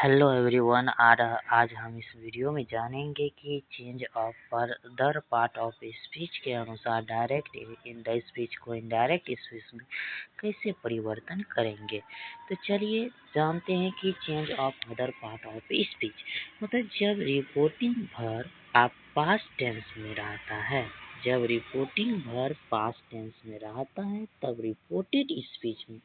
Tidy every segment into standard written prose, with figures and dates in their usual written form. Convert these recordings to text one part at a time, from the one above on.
Hello everyone. आज हम इस वीडियो में जानेंगे कि change of further part of speech के अनुसार डायरेक्ट इन द स्पीच को इनडायरेक्ट स्पीच में कैसे परिवर्तन करेंगे। तो चलिए जानते हैं कि change of further part of speech मतलब जब रिपोर्टिंग वर्ब आप पास्ट टेंस में रहता है, जब रिपोर्टिंग वर्ब पास्ट टेंस में रहता है तब रिपोर्टेड स्पीच में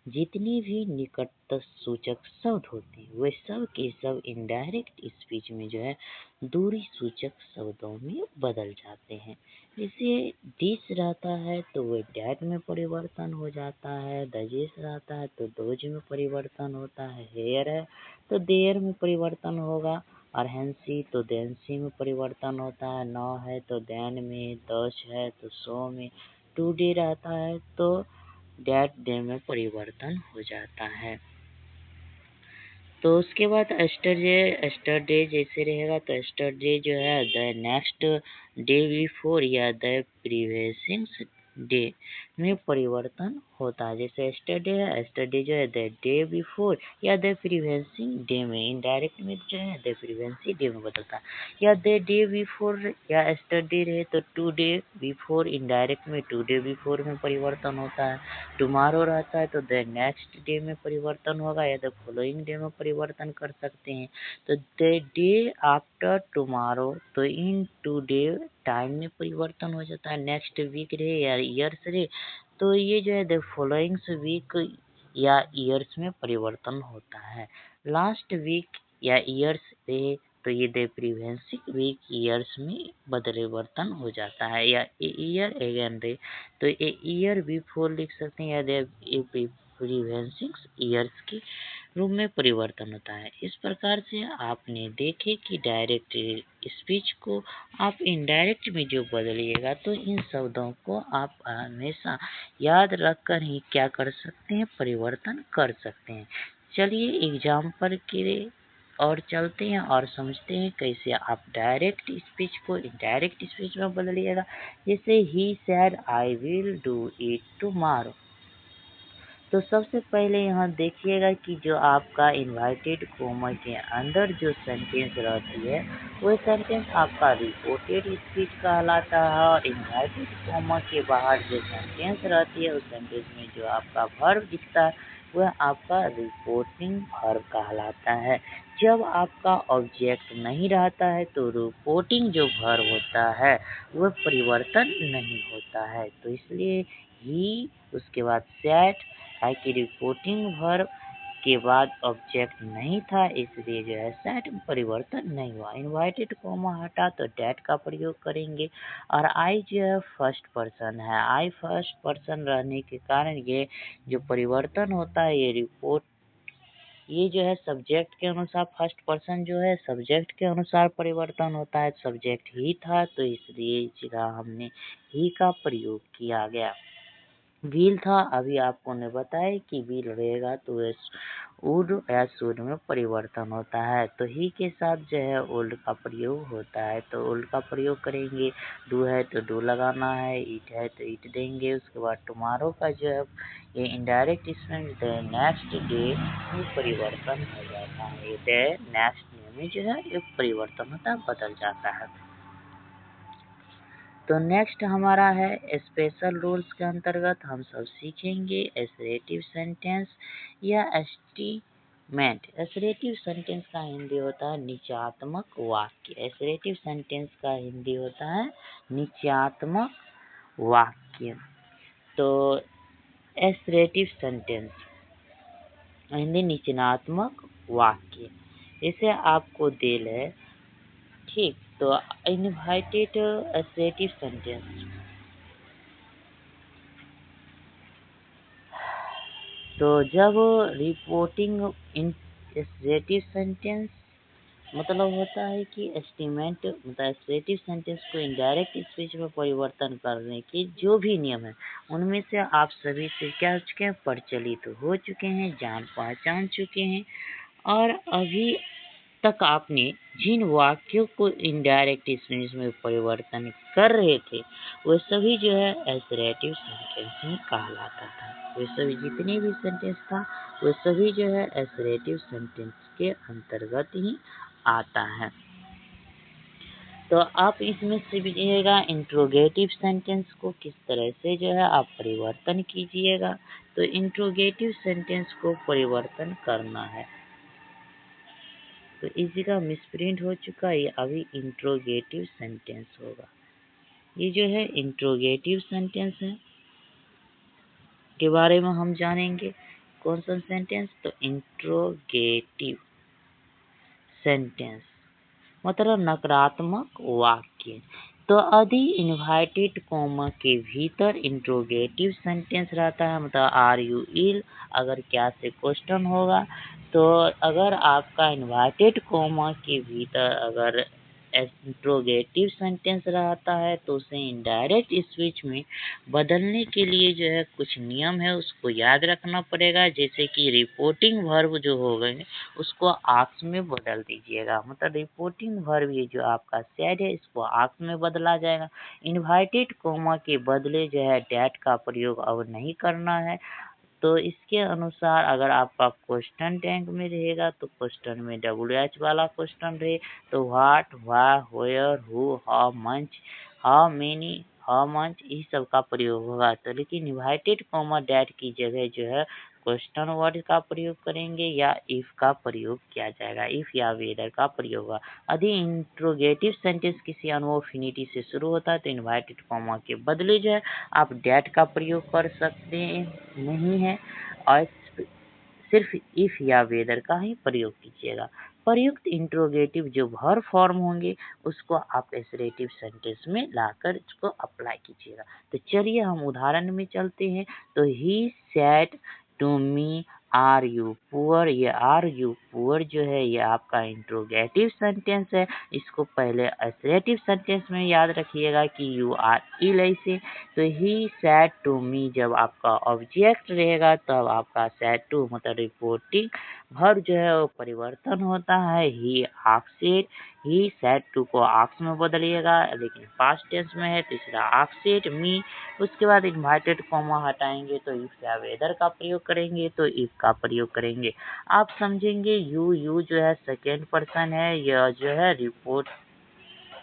जितनी भी निकटतम सूचक शब्द होते हैं वे सब के सब इनडायरेक्ट स्पीच में जो है दूरी सूचक शब्दों में बदल जाते हैं। जैसे दिस रहता है तो वह डैट में परिवर्तन हो जाता है, दजिस रहता है तो दोज में परिवर्तन होता है, हेयर है तो देयर में परिवर्तन होगा, और हैंसी तो देंसी में परिवर्तन होता है, नौ है तो देन में, दस है तो सो में, टुडे रहता है तो डैट डे में परिवर्तन हो जाता है। तो उसके बाद एस्टरडे जैसे रहेगा तो एस्टरडे जो है द नेक्स्ट डे बिफोर या द प्रीवियसिंग डे में परिवर्तन होता है। जैसे एस्टरडे है, एस्टरडे जो है द डे बिफोर या द प्रीवियसिंग डे में, इनडायरेक्ट में जो है द प्रीवियसिंग डे में बदलता है, या द डे बिफोर या एस्टरडे रहे तो टू डे बिफोर, इनडायरेक्ट में टू डे बिफोर में परिवर्तन होता है। टुमारो रहता है तो द नेक्स्ट डे में परिवर्तन होगा या द फॉलोइंग डे में परिवर्तन कर सकते हैं। तो द डे आफ्टर टुमारो तो इन टू डे टाइम में परिवर्तन हो जाता है। नेक्स्ट वीक रहे या ईयर्स रहे तो ये जो है द फॉलोइंग वीक या ईयर्स में परिवर्तन होता है। लास्ट वीक या ईयर्स रहे तो ये द प्रीवियस वीक ईयर्स में परिवर्तन हो जाता है। या ईयर अगेन रहे तो ए ईयर बिफोर लिख सकते हैं या द प्रीवियस ईयर्स के रूप में परिवर्तन होता है। इस प्रकार से आपने देखे कि डायरेक्ट स्पीच को आप इनडायरेक्ट में जो बदलिएगा तो इन शब्दों को आप हमेशा याद रखकर ही क्या कर सकते हैं, परिवर्तन कर सकते हैं। चलिए एग्जाम्पल के और चलते हैं और समझते हैं कैसे आप डायरेक्ट स्पीच को इनडायरेक्ट स्पीच में बदलिएगा। जैसे he said I will do it tomorrow, तो सबसे पहले यहाँ देखिएगा कि जो आपका इन्वाइटेड कोमा के अंदर जो सेंटेंस रहती है वो सेंटेंस आपका रिपोर्टेड स्पीच कहलाता है, और इन्वाइटेड कोमा के बाहर जो सेंटेंस रहती है उस सेंटेंस में जो आपका वर्ब दिखता है वह आपका रिपोर्टिंग वर्ब कहलाता है। जब आपका ऑब्जेक्ट नहीं रहता है तो रिपोर्टिंग जो वर्ब होता है वह परिवर्तन नहीं होता है। तो इसलिए ही उसके बाद सेट कि रिपोर्टिंग वर्ब के बाद ऑब्जेक्ट नहीं था इसलिए जो है सेट में परिवर्तन नहीं हुआ। इनवाइटेड कोमा हटा तो डैट का प्रयोग करेंगे, और आई जो है फर्स्ट पर्सन है, आई फर्स्ट पर्सन रहने के कारण ये जो परिवर्तन होता है ये जो है सब्जेक्ट के अनुसार, फर्स्ट पर्सन जो है सब्जेक्ट के अनुसार परिवर्तन होता है। सब्जेक्ट ही था तो इसलिए इस जगह हमने ही का प्रयोग किया गया। व्हील था, अभी आपको ने बताया कि व्हील रहेगा तो वुड या शुड में परिवर्तन होता है। तो ही के साथ जो है ओल्ड का प्रयोग होता है, तो ओल्ड का प्रयोग करेंगे। डू है तो डू लगाना है, ईट है तो ईट देंगे। उसके बाद टुमारो का जो है ये इनडायरेक्ट इसमें नेक्स्ट डे में परिवर्तन हो जाता है। ये नेक्स्ट डे में जो है एक परिवर्तन होता है, बदल जाता है। तो नेक्स्ट हमारा है स्पेशल रूल्स के अंतर्गत हम सब सीखेंगे एसरेटिव सेंटेंस या एस्टीमेट। एसरेटिव सेंटेंस का हिंदी होता है निचयात्मक वाक्य। एसरेटिव सेंटेंस का हिंदी होता है निचयात्मक वाक्य। तो एसरेटिव सेंटेंस हिंदी निचयात्मक वाक्य। इसे आपको देल है, ठीक। तो इनवाइटेड एसरेटिव सेंटेंस, तो जब रिपोर्टिंग इन एसरेटिव सेंटेंस मतलब होता है कि एस्टीमेट मतलब एसरेटिव सेंटेंस को इनडायरेक्ट स्पीच में परिवर्तन करने के जो भी नियम है उनमें से आप सभी से क्या हो चुके हैं, प्रचलित हो चुके हैं, जान पहचान चुके हैं। और अभी तक आपने जिन वाक्यों को इनडायरेक्ट स्पीच में परिवर्तन कर रहे थे वो सभी जो है एसरेटिव सेंटेंस में कहलाता था। वे सभी जितने भी सेंटेंस था वो सभी जो है असर्टिव सेंटेंस के अंतर्गत ही आता है। तो आप इसमें समझिएगा इंट्रोगेटिव सेंटेंस को किस तरह से जो है आप परिवर्तन कीजिएगा। तो इंट्रोगेटिव सेंटेंस को परिवर्तन करना है, तो इस जगह मिसप्रिंट हो चुका है, अभी इंट्रोगेटिव सेंटेंस होगा। ये जो है इंट्रोगेटिव सेंटेंस है के बारे में हम जानेंगे। कौन सा सेंटेंस? तो इंट्रोगेटिव सेंटेंस मतलब नकारात्मक वाक्य। तो यदि इन्वर्टेड कॉमा के भीतर इंट्रोगेटिव सेंटेंस रहता है, मतलब आर यू इल, अगर क्या से क्वेश्चन होगा, तो अगर आपका इन्वर्टेड कॉमा के भीतर अगर इंट्रोगेटिव सेंटेंस रहता है तो उसे इनडायरेक्ट स्पीच में बदलने के लिए जो है कुछ नियम है, उसको याद रखना पड़ेगा। जैसे कि रिपोर्टिंग वर्ब जो हो गए उसको आक्स में बदल दीजिएगा, मतलब रिपोर्टिंग वर्ब ये जो आपका सैड है इसको आक्स में बदला जाएगा। इनवाइटेड कोमा के बदले जो है डैट का प्रयोग अब नहीं करना है। तो इसके अनुसार अगर आपका क्वेश्चन टैग में रहेगा तो क्वेश्चन में WH वाला क्वेश्चन रहे, तो what, why, where, who, how much, how many, how much, इस सब का प्रयोग होगा। तो लेकिन इन्वाइटेड कॉमा डैट की जगह जो है क्वेश्चन वर्ड का प्रयोग करेंगे या इफ का प्रयोग किया जाएगा, इफ या वेदर का प्रयोग होगा। यदि इंट्रोगेटिव सेंटेंस किसी अनवोफिनिटी से शुरू होता है तो इन्वाइटेड कॉमा के बदले जो है आप डैट का प्रयोग कर सकते नहीं है और सिर्फ इफ या वेदर का ही प्रयोग कीजिएगा। प्रयुक्त इंट्रोगेटिव जो वर्ब फॉर्म होंगे उसको आप असर्टिव सेंटेंस में लाकर इसको अप्लाई कीजिएगा। तो चलिए हम उदाहरण में चलते हैं। तो he said to me are you poor, ये आर यू पुअर जो है ये आपका इंट्रोगेटिव सेंटेंस है। इसको पहले असर्टिव सेंटेंस में याद रखिएगा कि यू आर इल ऐसे। तो ही सेड टू मी जब आपका ऑब्जेक्ट रहेगा तब आपका सेड टू मतलब रिपोर्टिंग वर्ब जो है वो परिवर्तन होता है। ही आक्सेड, ही सेड टू को आक्स में बदलिएगा, लेकिन पास्ट टेंस में है तो इसका आक्सेड मी। उसके बाद इन्वर्टेड कॉमा हटाएंगे तो इफ या वेदर का प्रयोग करेंगे तो इफ का प्रयोग करेंगे। आप समझेंगे यू जो है सेकेंड पर्सन है, यह जो है रिपोर्ट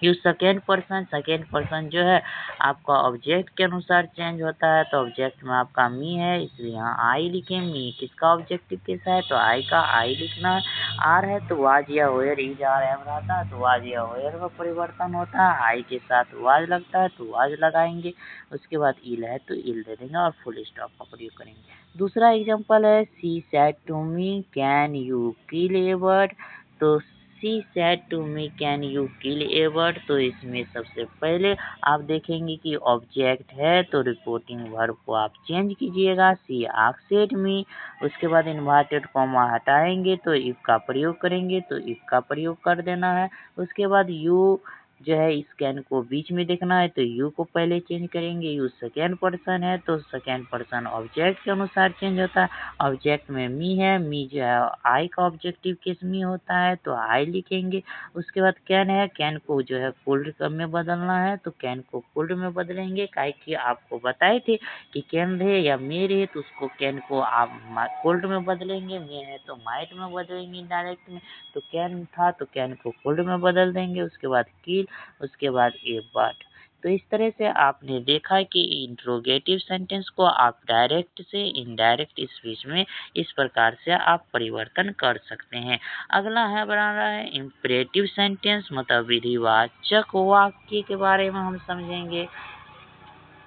यू सेकेंड पर्सन जो है आपका ऑब्जेक्ट के अनुसार चेंज होता है। तो ऑब्जेक्ट में आपका मी है इसलिए यहाँ आई लिखे। मी किसका ऑब्जेक्टिव कैसा है तो आई का, आई लिखना है। आर है तो वाज या वेयर, इज आर एम रहता है तो वाज या वेयर में परिवर्तन होता है। आई के साथ वाज लगता है तो वाज लगाएंगे। उसके बाद इल है तो इल दे देंगे और फुल स्टॉप का प्रयोग करेंगे। दूसरा एग्जाम्पल है she said to me can you kill a bird. तो she said to me can you kill a bird, तो इसमें सबसे पहले आप देखेंगे कि ऑब्जेक्ट है तो रिपोर्टिंग वर्ब को आप चेंज कीजिएगा, सी आस्क्ड मी। उसके बाद इन्वर्टेड कॉमा हटाएंगे तो इफ का प्रयोग करेंगे, तो इफ का प्रयोग कर देना है। उसके बाद यू जो है इस कैन को बीच में देखना है तो यू को पहले चेंज करेंगे। यू सेकेंड पर्सन है तो सेकेंड पर्सन ऑब्जेक्ट के अनुसार चेंज होता है। ऑब्जेक्ट में मी है, मी जो है आई का ऑब्जेक्टिव केस में होता है तो आई लिखेंगे। उसके बाद कैन है, कैन को जो है कोल्ड में बदलना है तो कैन को कोल्ड में बदलेंगे। काहे कि आपको बताए थे कि कैन रहे या मे रहे तो उसको कैन को आप कोल्ड में बदलेंगे, मे है तो माइट में बदलेंगे डायरेक्ट में। तो कैन था तो कैन को कोल्ड में बदल देंगे। उसके बाद किल, उसके बाद ए बर्ड। तो इस तरह से आपने देखा कि इंट्रोगेटिव सेंटेंस को आप डायरेक्ट से इनडायरेक्ट स्पीच में इस प्रकार से आप परिवर्तन कर सकते हैं। अगला है बना रहा है इम्परेटिव सेंटेंस मतलब विधिवाचक वाक्य के बारे में हम समझेंगे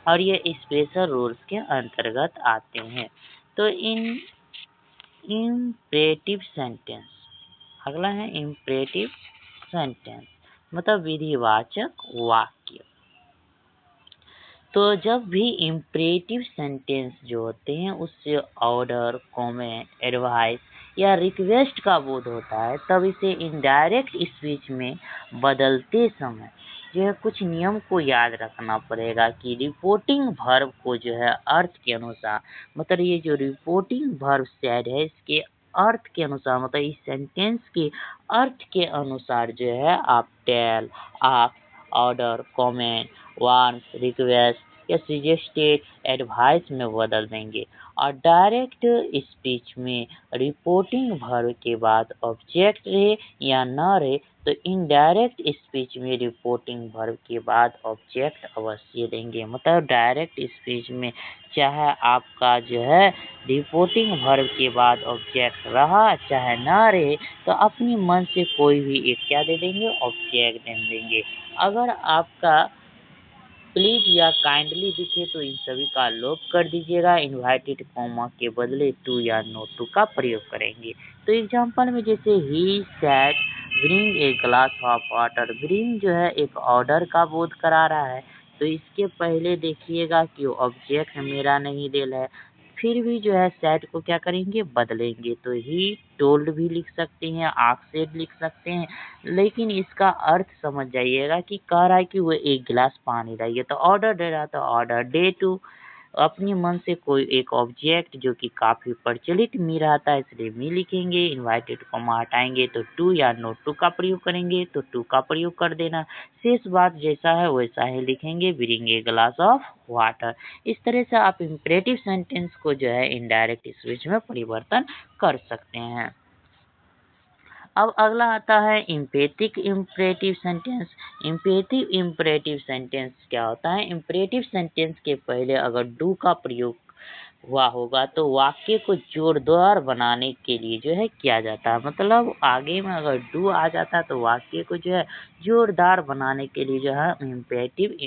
और ये स्पेशल रूल्स के अंतर्गत आते हैं। तो इन इम्परेटिव सेंटेंस, अगला है इम्परेटिव सेंटेंस मतलब विधिवाचक वाक्य। तो जब भी इम्परेटिव सेंटेंस जो होते हैं उससे ऑर्डर, कमेंट, एडवाइस या रिक्वेस्ट का बोध होता है तब इसे इनडायरेक्ट स्पीच में बदलते समय जो है कुछ नियम को याद रखना पड़ेगा कि रिपोर्टिंग वर्ब को जो है अर्थ के अनुसार, मतलब ये जो रिपोर्टिंग वर्ब सेड है इसके अर्थ के अनुसार, मतलब इस सेंटेंस के अर्थ के अनुसार जो है आप tell, ask, order, comment, warn, request या सजेस्टेड, एडवाइस में बदल देंगे। और डायरेक्ट स्पीच में रिपोर्टिंग वर्ब के बाद ऑब्जेक्ट रहे या न रहे, तो इनडायरेक्ट स्पीच में रिपोर्टिंग वर्ब के बाद ऑब्जेक्ट अवश्य देंगे। मतलब डायरेक्ट स्पीच में चाहे आपका जो है रिपोर्टिंग वर्ब के बाद ऑब्जेक्ट रहा चाहे ना रहे, तो अपनी मन से कोई भी एक क्या दे देंगे, ऑब्जेक्ट दे देंगे। अगर आपका प्लीज या काइंडली दिखे तो इन सभी का लोप कर दीजिएगा। इनवाइटेड कॉमा के बदले टू या नो टू का प्रयोग करेंगे। तो एग्जांपल में जैसे he said bring a glass of water, bring जो है एक ऑर्डर का बोध करा रहा है, तो इसके पहले देखिएगा कि ऑब्जेक्ट मेरा नहीं दे रहा है, फिर भी जो है सैड को क्या करेंगे, बदलेंगे। तो ही टोल्ड भी लिख सकते हैं, आक्सेड लिख सकते हैं, लेकिन इसका अर्थ समझ जाइएगा कि कह रहा है कि वो एक गिलास पानी लाइए, तो ऑर्डर दे रहा था ऑर्डर डे टू। अपने मन से कोई एक ऑब्जेक्ट जो कि काफी प्रचलित मी रहता है, इसलिए मी लिखेंगे। इनवाइटेड कॉमा हटाएंगे तो टू या नो टू का प्रयोग करेंगे, तो टू का प्रयोग कर देना। शेष बात जैसा है वैसा ही लिखेंगे, bring a glass of water. इस तरह से आप इम्परेटिव सेंटेंस को जो है इनडायरेक्ट स्पीच में परिवर्तन कर सकते हैं। अब अगला आता है imperative imperative sentence. Imperative imperative sentence क्या होता है, इम्परेटिव सेंटेंस के पहले अगर डू का प्रयोग हुआ होगा तो वाक्य को जोरदार बनाने के लिए जो है किया जाता है। मतलब आगे में अगर डू आ जाता तो वाक्य को जो है जोरदार बनाने के लिए जो है इम्पेटिव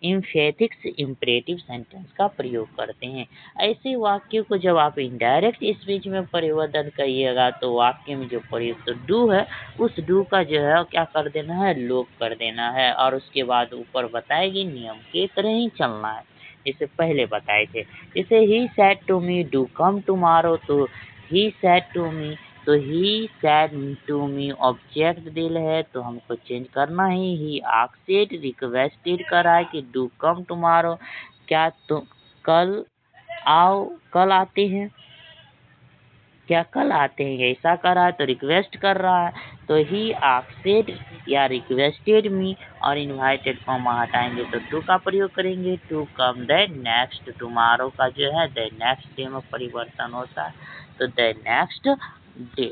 इम्फेटिक्स इम्परेटिव सेंटेंस का प्रयोग करते हैं। ऐसे वाक्य को जब आप इनडायरेक्ट स्पीच में परिवर्तन करिएगा तो वाक्य में जो प्रयुक्त डू है उस डू का जो है क्या कर देना है, लोप कर देना है, और उसके बाद ऊपर बताएगी नियम के तरह ही चलना है जैसे पहले बताए थे। जैसे ही said to me do come tomorrow, तो ही सेड टू मी, तो he said to me object दिल है तो हमको चेंज करना ही आस्क्ड रिक्वेस्टेड करा है कि डू कम टुमारो, क्या तुम कल आओ, कल आते हैं, क्या कल आते हैं, ऐसा कर रहा है तो रिक्वेस्ट कर रहा है। तो ही आस्क्ड या रिक्वेस्टेड मी, और इनवाइटेड कॉमा हटाएंगे तो टू का प्रयोग करेंगे, to come the next, tomorrow का जो है द नेक्स्ट डे में परिवर्तन होता है, तो the next day,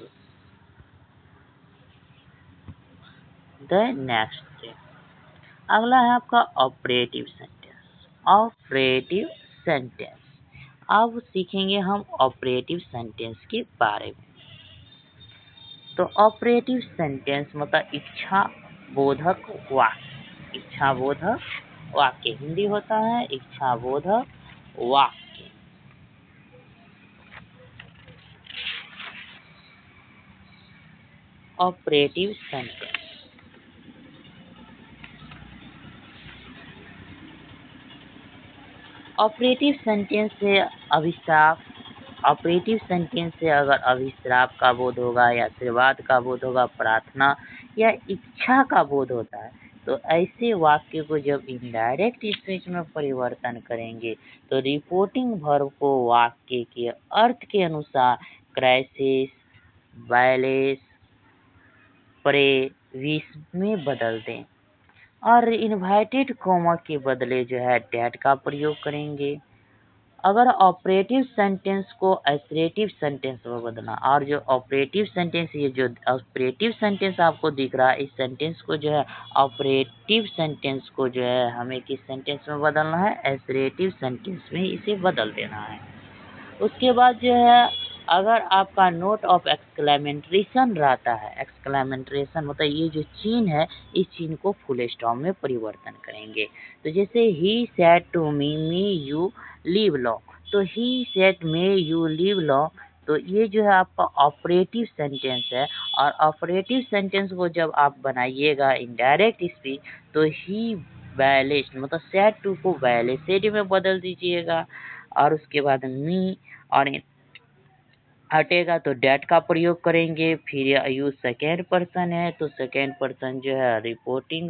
the next day. अगला है आपका ऑपरेटिव सेंटेंस। ऑपरेटिव सेंटेंस अब सीखेंगे हम ऑपरेटिव सेंटेंस के बारे में। तो ऑपरेटिव सेंटेंस मतलब इच्छा बोधक वाक्य, इच्छा बोधक वाक्य हिंदी होता है इच्छा बोधक वाक्य। ऑपरेटिव सेंटेंस, ऑपरेटिव सेंटेंस से अभिशाप, ऑपरेटिव सेंटेंस से अगर अभिश्राप का बोध होगा या आशीर्वाद का बोध होगा, प्रार्थना या इच्छा का बोध होता है, तो ऐसे वाक्य को जब इनडायरेक्ट स्पीच में परिवर्तन करेंगे तो रिपोर्टिंग वर्ब को वाक्य के अर्थ के अनुसार क्राइसिस, वायलेंस, प्रे, विश में बदल दें, और इनवाइटेड कॉमा के बदले जो है डैट का प्रयोग करेंगे। अगर ऑपरेटिव सेंटेंस को असर्टिव सेंटेंस में बदलना, और जो ऑपरेटिव सेंटेंस, ये जो ऑपरेटिव सेंटेंस आपको दिख रहा है, इस सेंटेंस को जो है ऑपरेटिव सेंटेंस को जो है हमें किस सेंटेंस में बदलना है, असर्टिव सेंटेंस में इसे बदल देना है। उसके बाद जो है अगर आपका नोट ऑफ एक्सक्लेमेंट्रेशन रहता है, एक्सक्लेमेंट्रेशन मतलब ये जो चीन है, इस चीन को फुल स्टॉप में परिवर्तन करेंगे। तो जैसे ही said to me me you leave law, तो he said may you leave law, तो ये जो है आपका ऑपरेटिव सेंटेंस है। और ऑपरेटिव सेंटेंस को जब आप बनाइएगा इनडायरेक्ट स्पीच, तो ही वैलेस्ड मतलब सेड टू को वैलेसेड में बदल दीजिएगा, और उसके बाद मी और हटेगा तो डैट का प्रयोग करेंगे। फिर यूज सेकेंड पर्सन है तो सेकेंड पर्सन जो है रिपोर्टिंग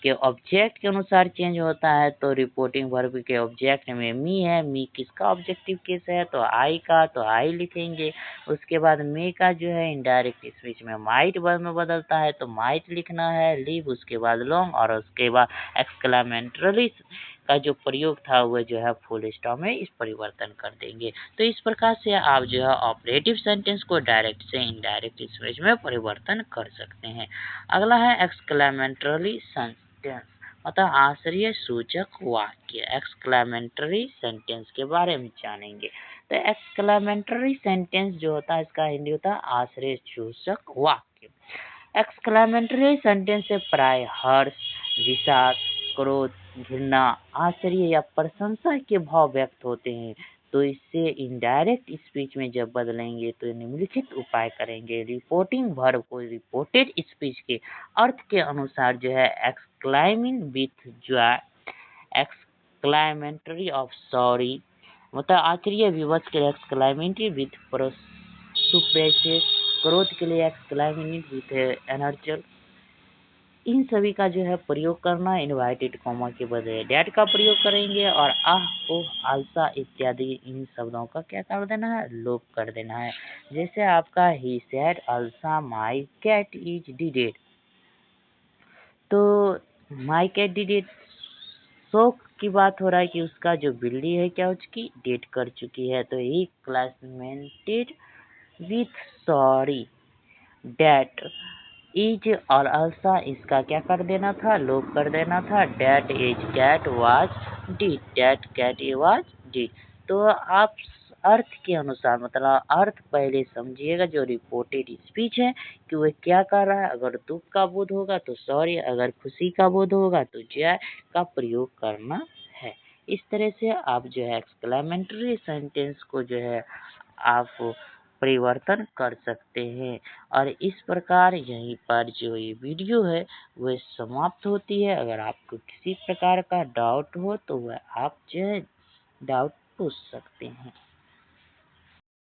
के ऑब्जेक्ट के अनुसार चेंज होता है, तो रिपोर्टिंग वर्ब के ऑब्जेक्ट में मी है, मी किसका ऑब्जेक्टिव केस है, तो आई का, तो आई लिखेंगे। उसके बाद मे का जो है इनडायरेक्ट स्पीच में माइट वर्ब में बदलता है तो माइट लिखना है, लीव उसके बाद लॉन्ग, और उसके बाद एक्सक्लेमेटरी का जो प्रयोग था वह जो है फुल स्टॉप में इस परिवर्तन कर देंगे। तो इस प्रकार से आप जो है ऑपरेटिव सेंटेंस को डायरेक्ट से इनडायरेक्ट स्पीच में परिवर्तन कर सकते हैं। अगला है एक्सक्लेमेटरी सेंटेंस, मतलब आश्चर्य सूचक वाक्य। एक्सक्लेमेटरी सेंटेंस के बारे में जानेंगे। तो एक्सक्लेमेटरी सेंटेंस जो होता है इसका हिंदी होता है आश्चर्य सूचक वाक्य। एक्सक्लेमेटरी सेंटेंस से प्राय हर्ष, विषाद, क्रोध, घृणा, आश्चर्य या प्रशंसा के भाव व्यक्त होते हैं। तो इससे इनडायरेक्ट स्पीच में जब बदलेंगे तो निम्नलिखित उपाय करेंगे। रिपोर्टिंग वर्ब को रिपोर्टेड स्पीच के अर्थ के अनुसार जो है exclaiming with joy, exclamatory of sorry, मतलब आश्चर्य विवश के लिए एक्सक्लामेटरी विथ सरप्राइज, क्रोध के लिए एक्सक्लाइमिंग विथ एनर्जल। इन सभी का जो है प्रयोग करना, इनवाइटेड कॉमा के बजाय डैट का प्रयोग करेंगे और आह, ओह, आलसा इत्यादि इन शब्दों का क्या कर देना है, लोप कर देना है। जैसे आपका he said alas my cat is dead, तो माई कैट डिडेड शोक की बात हो रहा है कि उसका जो बिल्ली है क्या हो चुकी, डेट कर चुकी है। तो ही क्लासमेटेड विथ सॉरी डेट इज और अल्सा इसका क्या कर देना था, लोप कर देना था। That is cat was did, that cat was did. तो आप अर्थ के अनुसार, मतलब अर्थ पहले समझिएगा जो रिपोर्टेड स्पीच है कि वह क्या कर रहा है। अगर दुख का बोध होगा तो सॉरी, अगर खुशी का बोध होगा तो जय का प्रयोग करना है। इस तरह से आप जो है एक्सक्लेमेटरी सेंटेंस को जो है आप परिवर्तन कर सकते हैं। और इस प्रकार यहीं पर जो ये वीडियो है वह समाप्त होती है। अगर आपको किसी प्रकार का डाउट हो तो वह आप जो है डाउट पूछ सकते हैं।